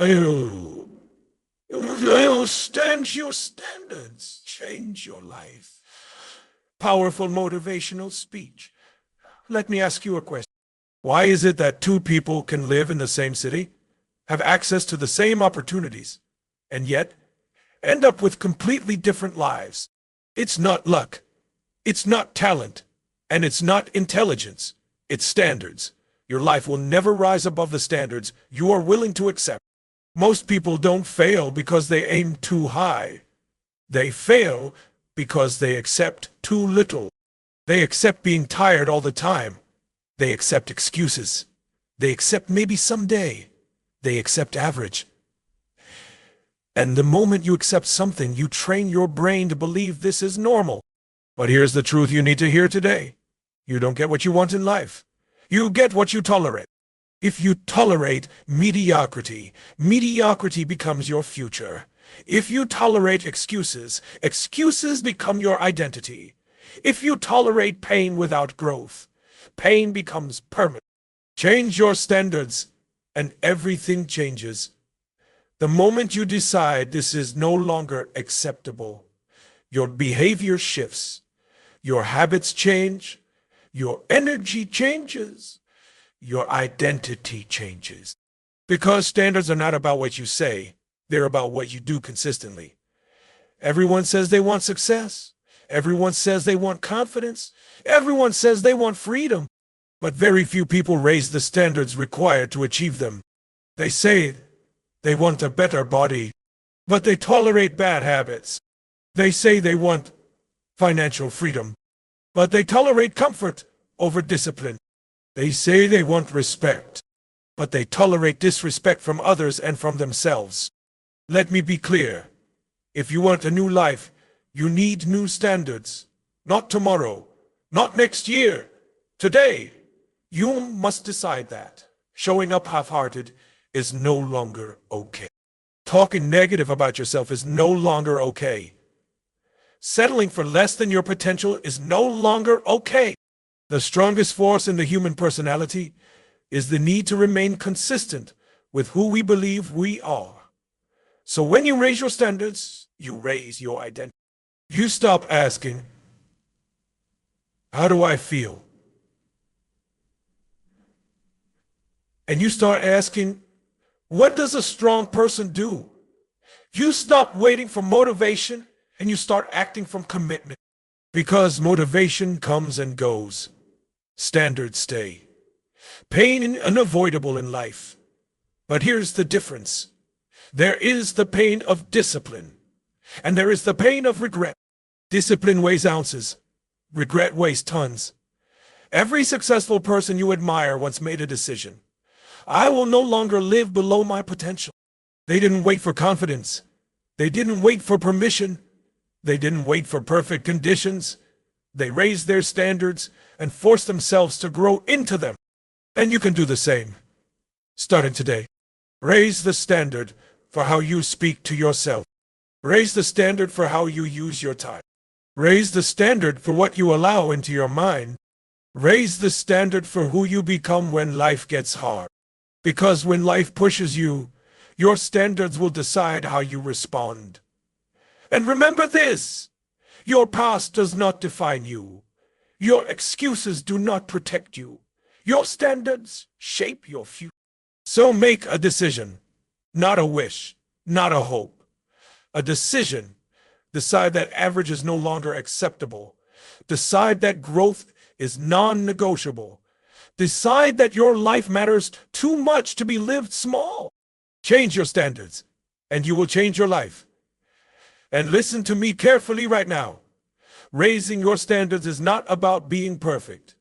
I'll stand your standards, change your life. Powerful motivational speech. Let me ask you a question. Why is it that two people can live in the same city, have access to the same opportunities, and yet end up with completely different lives? It's not luck, it's not talent, and it's not intelligence. It's standards. Your life will never rise above the standards you are willing to accept. Most people don't fail because they aim too high. They fail because they accept too little. They accept being tired all the time. They accept excuses. They accept maybe someday. They accept average. And the moment you accept something, you train your brain to believe this is normal. But here's the truth you need to hear today. You don't get what you want in life. You get what you tolerate. If you tolerate mediocrity, mediocrity becomes your future. If you tolerate excuses, excuses become your identity. If you tolerate pain without growth, pain becomes permanent. Change your standards, and everything changes. The moment you decide this is no longer acceptable, your behavior shifts, your habits change, your energy changes, your identity changes. Because standards are not about what you say, they're about what you do consistently. Everyone says they want success. Everyone says they want confidence. Everyone says they want freedom. But very few people raise the standards required to achieve them. They say they want a better body, but they tolerate bad habits. They say they want financial freedom, but they tolerate comfort over discipline. They say they want respect, but they tolerate disrespect from others and from themselves. Let me be clear. If you want a new life, you need new standards. Not tomorrow, not next year, today. You must decide that showing up half-hearted is no longer okay. Talking negative about yourself is no longer okay. Settling for less than your potential is no longer okay. The strongest force in the human personality is the need to remain consistent with who we believe we are. So when you raise your standards, you raise your identity. You stop asking, how do I feel? And you start asking, what does a strong person do? You stop waiting for motivation and you start acting from commitment. Because motivation comes and goes. Standards stay. Pain is unavoidable in life. But here's the difference. There is the pain of discipline, and there is the pain of regret. Discipline weighs ounces. Regret weighs tons. Every successful person you admire once made a decision. I will no longer live below my potential. They didn't wait for confidence. They didn't wait for permission. They didn't wait for perfect conditions. They raised their standards and forced themselves to grow into them. And you can do the same. Starting today. Raise the standard for how you speak to yourself. Raise the standard for how you use your time. Raise the standard for what you allow into your mind. Raise the standard for who you become when life gets hard. Because when life pushes you, your standards will decide how you respond. And remember this, your past does not define you. Your excuses do not protect you. Your standards shape your future. So make a decision, not a wish, not a hope. A decision. Decide that average is no longer acceptable. Decide that growth is non-negotiable. Decide that your life matters too much to be lived small. Change your standards, and you will change your life. And listen to me carefully right now. Raising your standards is not about being perfect.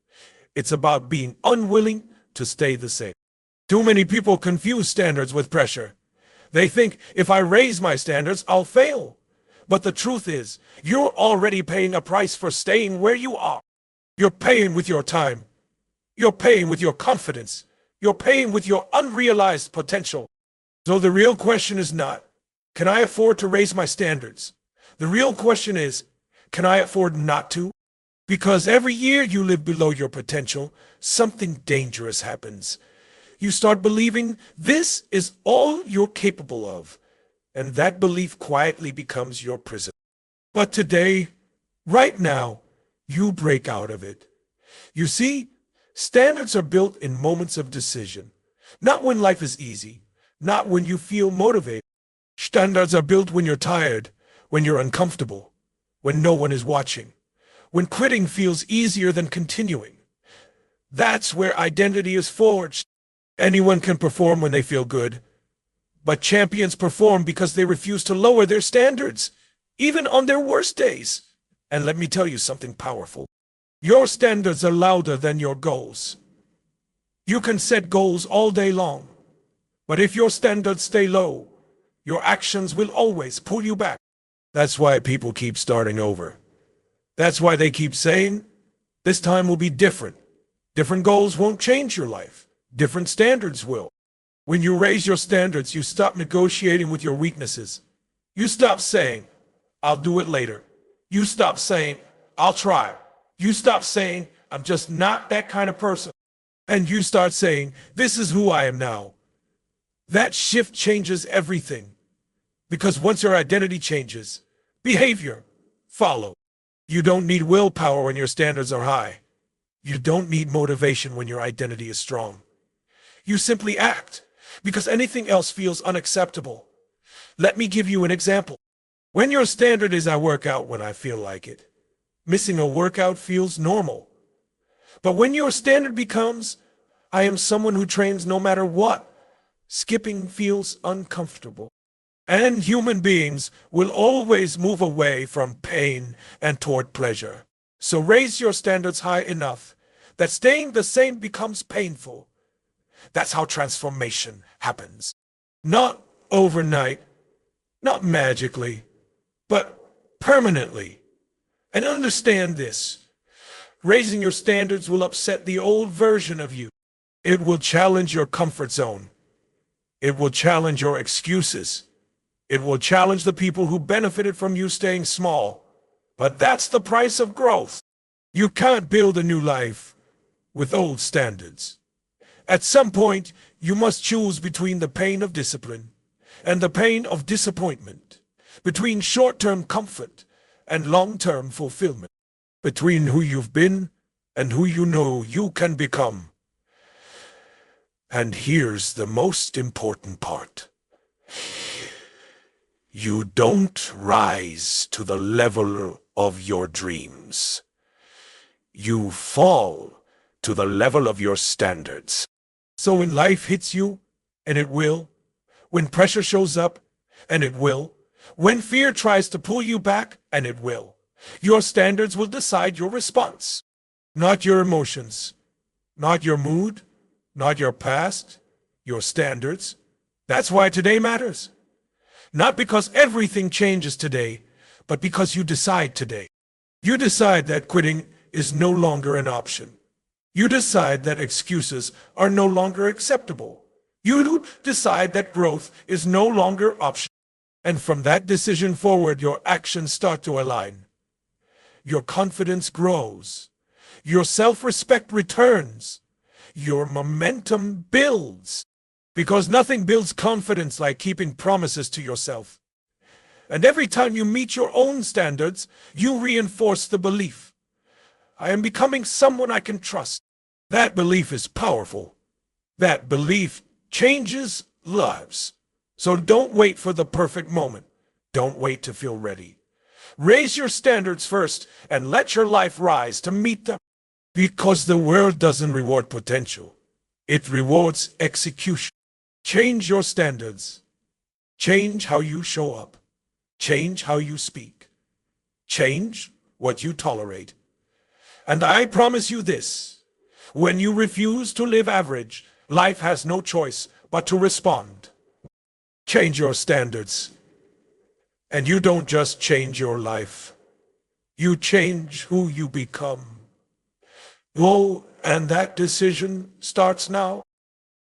It's about being unwilling to stay the same. Too many people confuse standards with pressure. They think if I raise my standards, I'll fail. But the truth is, you're already paying a price for staying where you are. You're paying with your time. You're paying with your confidence. You're paying with your unrealized potential. So the real question is not, can I afford to raise my standards? The real question is, can I afford not to? Because every year you live below your potential, something dangerous happens. You start believing this is all you're capable of, and that belief quietly becomes your prison. But today, right now, you break out of it. You see, standards are built in moments of decision, not when life is easy, not when you feel motivated. Standards are built when you're tired, when you're uncomfortable, when no one is watching, when quitting feels easier than continuing. That's where identity is forged. Anyone can perform when they feel good, but champions perform because they refuse to lower their standards, even on their worst days. And let me tell you something powerful. Your standards are louder than your goals. You can set goals all day long, but if your standards stay low, your actions will always pull you back. That's why people keep starting over. That's why they keep saying, this time will be different. Different goals won't change your life. Different standards will. When you raise your standards, you stop negotiating with your weaknesses. You stop saying, I'll do it later. You stop saying, I'll try. You stop saying, I'm just not that kind of person. And you start saying, this is who I am now. That shift changes everything. Because once your identity changes, behavior follows. You don't need willpower when your standards are high. You don't need motivation when your identity is strong. You simply act, because anything else feels unacceptable. Let me give you an example. When your standard is I work out when I feel like it, missing a workout feels normal. But when your standard becomes, I am someone who trains no matter what, skipping feels uncomfortable. And human beings will always move away from pain and toward pleasure. So raise your standards high enough that staying the same becomes painful. That's how transformation happens. Not overnight, not magically, but permanently. And understand this. Raising your standards will upset the old version of you. It will challenge your comfort zone. It will challenge your excuses. It will challenge the people who benefited from you staying small. But that's the price of growth. You can't build a new life with old standards. At some point, you must choose between the pain of discipline and the pain of disappointment, between short-term comfort and long-term fulfillment, between who you've been and who you know you can become. And here's the most important part. You don't rise to the level of your dreams. You fall to the level of your standards. So when life hits you, and it will, when pressure shows up, and it will, when fear tries to pull you back, and it will, your standards will decide your response. Not your emotions, not your mood, not your past, your standards. That's why today matters. Not because everything changes today, but because you decide today. You decide that quitting is no longer an option. You decide that excuses are no longer acceptable. You decide that growth is no longer optional. And from that decision forward, your actions start to align. Your confidence grows. Your self-respect returns. Your momentum builds. Because nothing builds confidence like keeping promises to yourself. And every time you meet your own standards, you reinforce the belief. I am becoming someone I can trust. That belief is powerful. That belief changes lives. So don't wait for the perfect moment. Don't wait to feel ready. Raise your standards first and let your life rise to meet them. Because the world doesn't reward potential. It rewards execution. Change your standards. Change how you show up. Change how you speak. Change what you tolerate. And I promise you this, when you refuse to live average, life has no choice but to respond. Change your standards. And you don't just change your life. You change who you become. Oh, and that decision starts now.